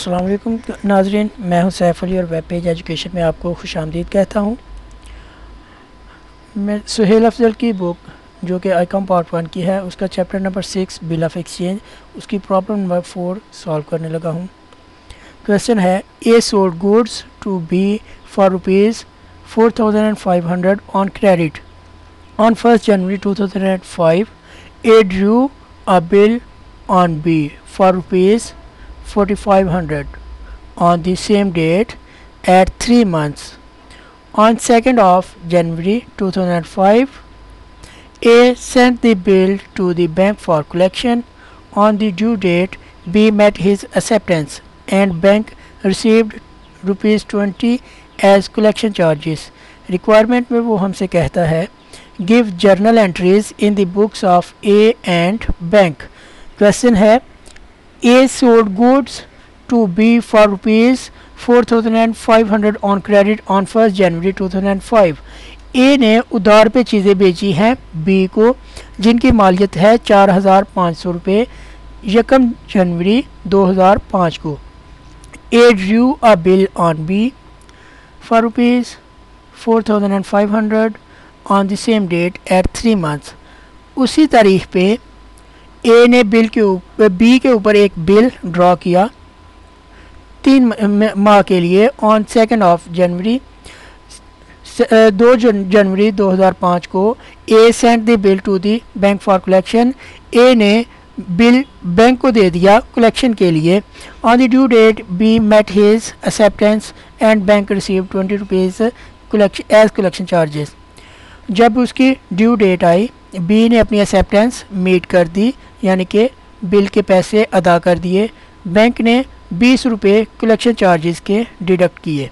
अस्सलाम वालेकुम नाज़रीन, मैं हूं सैफ अली और वेब पेज एजुकेशन में आपको खुशामदीद कहता हूं। मैं सुहेल अफजल की बुक जो कि आईकॉम पार्ट 1 की है, उसका chapter number 6 bill of exchange, उसकी प्रॉब्लम नंबर 4 सॉल्व करने लगा हूं। क्वेश्चन है, A sold goods to B for ₹4,500 on credit on 1st January 2005. A drew a bill on B for ₹4,500 on the same date at 3 months. On 2nd of January 2005, A sent the bill to the bank for collection. On the due date, B met his acceptance and bank received ₹20 as collection charges. Requirement में वो हमसे कहता है, give journal entries in the books of A and bank. Question है, A sold goods to B for ₹4,500 on credit on 1st January 2005. A ने उधार पे चीज़ें बेची हैं B को, जिनकी मालियत है ₹4,500 1 जनवरी 2005 को। A drew a bill on B for ₹4,500 on the same date at 3 months. उसी तारीख पे ए ने बिल के ऊपर बी के ऊपर एक बिल ड्रॉ किया 3 माह के लिए ऑन 2nd of January 2 जनवरी 2005 को। A sent the bill to the bank for collection. A ने बिल बैंक को दे दिया कलेक्शन के लिए। On the due date B met his acceptance and bank receive ₹20 as collection charges. जब उसकी ड्यू डेट आई, बी ने अपनी एक्सेप्टेंस मीट कर दी, यानी कि बिल के पैसे अदा कर दिए। बैंक ने ₹20 कलेक्शन चार्जेस के डिडक्ट किए।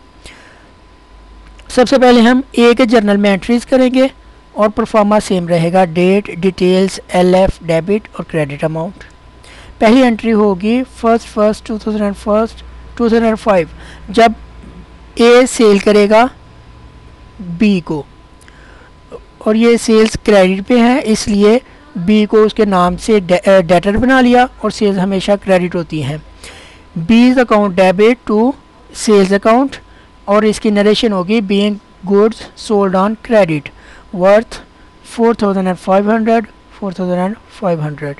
सबसे पहले हम ए के जर्नल में एंट्रीज करेंगे और परफॉर्मा सेम रहेगा, डेट, डिटेल्स, LF, डेबिट और क्रेडिट अमाउंट। पहली एंट्री होगी 1st 2005 जब ए सेल करेगा बी को, और ये सेल्स क्रेडिट पे हैं, इसलिए बी को उसके नाम से डेटर बना लिया और सेल्स हमेशा क्रेडिट होती हैं। B's account debit to sales account, और इसकी नरेशन होगी being goods sold on credit worth 4,500।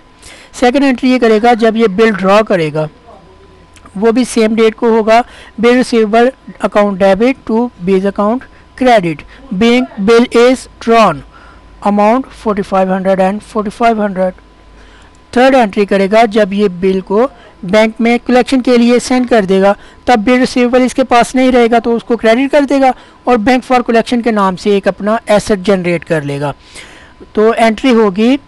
Second entry ये करेगा जब ये बिल ड्रॉ करेगा, वो भी सेम डेट को होगा। Bill receivable account debit to B's account credit being bill is drawn amount 4,500 and 4,500। Third entry करेगा जब ये बिल को बैंक में कलेक्शन के लिए सेंड कर देगा, तब बिल रिसीवेबल इसके पास नहीं रहेगा तो उसको क्रेडिट कर देगा और बैंक फॉर कलेक्शन के नाम से एक अपना एसेट जनरेट कर लेगा। तो एंट्री होगी,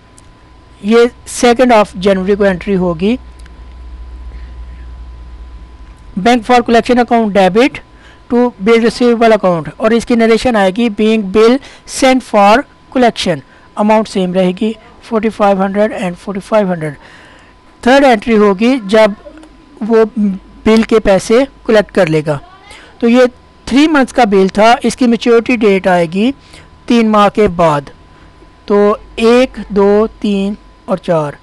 ये 2nd of January को एंट्री होगी, bank for collection account debit to bill receivable account, और इसकी नरेशन आएगी being bill sent for collection, amount same रहेगी 4,500 एंड 4,500। थर्ड एंट्री होगी जब वो बिल के पैसे कलेक्ट कर लेगा। तो ये 3 मंथ्स का बिल था, इसकी मैच्योरिटी डेट आएगी 3 माह के बाद। तो 1, 2, 3 और 4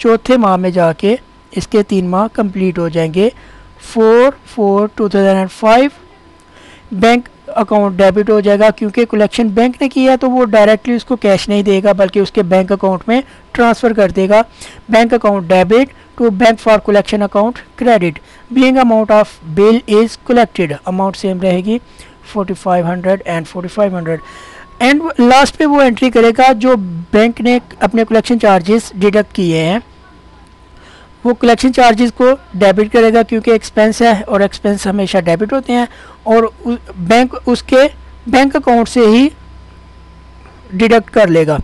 चौथे माह में जाके इसके 3 माह कंप्लीट हो जाएंगे। 4/4/2005 बैंक अकाउंट डेबिट हो जाएगा, क्योंकि कलेक्शन बैंक ने किया तो वो डायरेक्टली उसको कैश नहीं देगा बल्कि उसके बैंक अकाउंट में ट्रांसफ़र कर देगा। Bank account debit to bank for collection account credit being amount of bill is collected, amount same रहेगी 4,500 एंड 4,500। एंड लास्ट पे वो एंट्री करेगा जो बैंक ने अपने कलेक्शन चार्जेस डिडक्ट किए हैं, वो कलेक्शन चार्जेस को डेबिट करेगा, क्योंकि एक्सपेंस है और एक्सपेंस हमेशा डेबिट होते हैं, और बैंक उसके बैंक अकाउंट से ही डिडक्ट कर लेगा।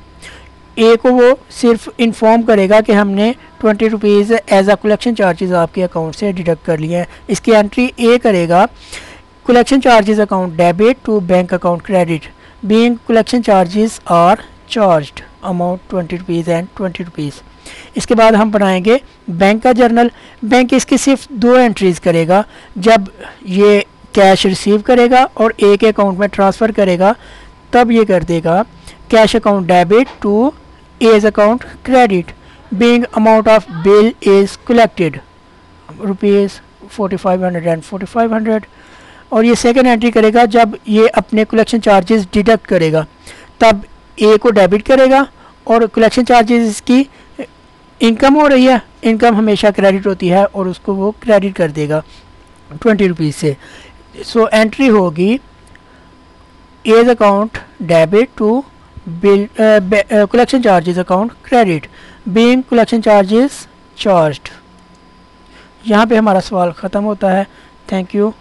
ए को वो सिर्फ इन्फॉर्म करेगा कि हमने ₹20 एज अ कलेक्शन चार्जेस आपके अकाउंट से डिडक्ट कर लिए हैं। इसकी एंट्री ए करेगा, collection charges account debit to bank account credit being collection charges are charged, amount ₹20 and ₹20। इसके बाद हम बनाएंगे बैंक का जर्नल। बैंक इसकी सिर्फ 2 एंट्रीज करेगा, जब ये कैश रिसीव करेगा और ए के अकाउंट में ट्रांसफ़र करेगा तब ये कर देगा cash account debit to A's account credit being amount of bill is collected, rupees 4500 and 4500। और ये सेकंड एंट्री करेगा जब ये अपने कलेक्शन चार्जेस डिडक्ट करेगा, तब ए को डेबिट करेगा और कलेक्शन चार्जेस की इनकम हो रही है, इनकम हमेशा क्रेडिट होती है और उसको वो क्रेडिट कर देगा 20 रुपीज़ से। सो एंट्री होगी A's account debit to bill collection charges account credit being collection charges charged. यहाँ पे हमारा सवाल ख़त्म होता है। Thank you.